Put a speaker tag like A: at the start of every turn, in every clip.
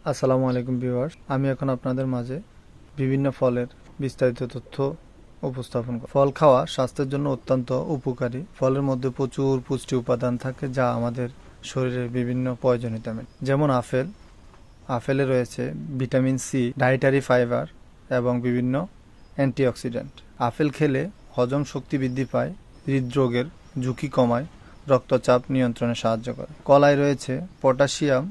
A: আসসালামু আলাইকুম ভিউয়ার্স, আমি এখন আপনাদের মাঝে বিভিন্ন ফলের বিস্তারিত তথ্য উপস্থাপন করব। ফল খাওয়া স্বাস্থ্যের জন্য অত্যন্ত উপকারী। ফলের মধ্যে প্রচুর পুষ্টি উপাদান থাকে যা আমাদের শরীরের বিভিন্ন প্রয়োজনীয়তা মেটে। যেমন আপেলে রয়েছে ভিটামিন সি, ডায়েটারি ফাইবার এবং বিভিন্ন অ্যান্টিঅক্সিডেন্ট। আপেল খেলে হজম শক্তি বৃদ্ধি পায়, হৃদরোগের ঝুঁকি কমায়, রক্তচাপ নিয়ন্ত্রণে সাহায্য করে। কলায় রয়েছে potassium,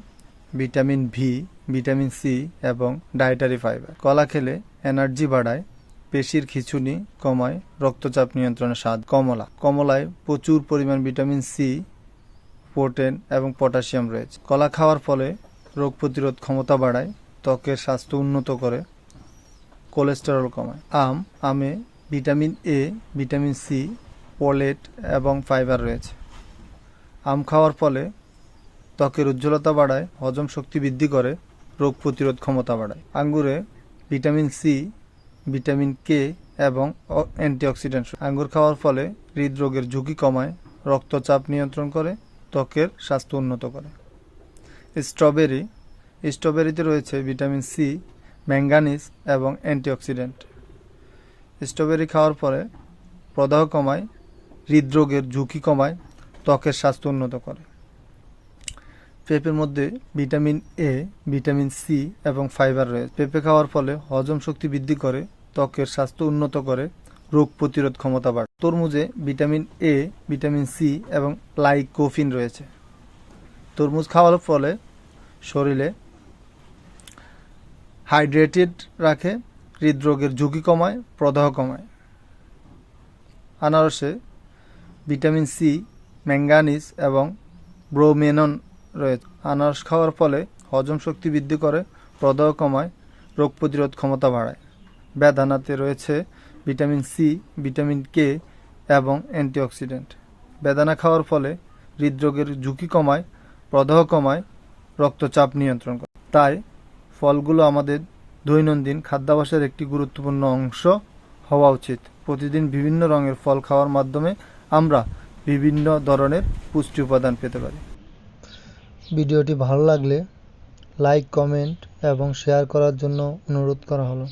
A: vitamin B, vitamin C এবং ডায়েটারি ফাইবার। কলা খেলে এনার্জি বাড়ায়, পেশির খিঁচুনি কমায়, রক্তচাপ নিয়ন্ত্রণে সাহায্য। কমলায় প্রচুর পরিমাণ ভিটামিন সি, প্রোটিন এবং পটাশিয়াম রয়েছে। কলা খাওয়ার ফলে রোগ প্রতিরোধ ক্ষমতা বাড়ায়, ত্বকের স্বাস্থ্য উন্নত করে, কোলেস্টেরল কমায়। আমে vitamin A, vitamin C, folate এবং ফাইবার রয়েছে। আম খাওয়ার ফলে ত্বকের উজ্জ্বলতা বাড়ায়, হজম শক্তি বৃদ্ধি করে, রোগ প্রতিরোধ ক্ষমতা বাড়ায়। আঙ্গুরে ভিটামিন সি, ভিটামিন কে এবং অ্যান্টিঅক্সিডেন্ট। আঙ্গুর খাওয়ার ফলে হৃদরোগের ঝুঁকি কমায়, রক্তচাপ নিয়ন্ত্রণ করে, ত্বকের স্বাস্থ্য উন্নত করে। স্ট্রবেরিতে রয়েছে ভিটামিন সি, ম্যাঙ্গানিজ এবং অ্যান্টিঅক্সিডেন্ট। স্ট্রবেরি খাওয়ার পরে প্রদাহ কমায়, হৃদরোগের ঝুঁকি কমায়, ত্বকের স্বাস্থ্য উন্নত করে। পেঁপের মধ্যে ভিটামিন এ, ভিটামিন সি এবং ফাইবার রয়েছে। পেঁপে খাওয়ার ফলে হজম শক্তি বৃদ্ধি করে, ত্বকের স্বাস্থ্য উন্নত করে, রোগ প্রতিরোধ ক্ষমতা বাড়ায়। তরমুজে ভিটামিন এ, ভিটামিন সি এবং লাইকোপিন রয়েছে। তরমুজ খাওয়ার ফলে শরীরে হাইড্রেটেড রাখে, হৃদরোগের ঝুঁকি কমায়, প্রদাহ কমায়। আনারসে ভিটামিন সি, ম্যাঙ্গানিজ এবং ব্রোমেনন রয়েছে। আনারস খাওয়ার ফলে হজম শক্তি বৃদ্ধি করে, প্রদাহ কমায়, রোগ প্রতিরোধ ক্ষমতা বাড়ায়। বেদানাতে রয়েছে ভিটামিন সি, ভিটামিন কে এবং অ্যান্টিঅক্সিডেন্ট। বেদানা খাওয়ার ফলে হৃদরোগের ঝুঁকি কমায়, প্রদাহ কমায়, রক্তচাপ নিয়ন্ত্রণ করে। তাই ফলগুলো আমাদের দৈনন্দিন খাদ্যাভ্যাসের একটি গুরুত্বপূর্ণ অংশ হওয়া উচিত। প্রতিদিন বিভিন্ন রঙের ফল খাওয়ার মাধ্যমে আমরা বিভিন্ন ধরনের পুষ্টি উপাদান পেতে পারি।
B: ভিডিওটি ভালো লাগলে লাইক, কমেন্ট এবং শেয়ার করার জন্য অনুরোধ করা হলো।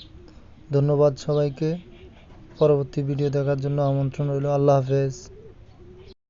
B: ধন্যবাদ সবাইকে। পরবর্তী ভিডিও দেখার জন্য আমন্ত্রণ রইল। আল্লাহ হাফেজ।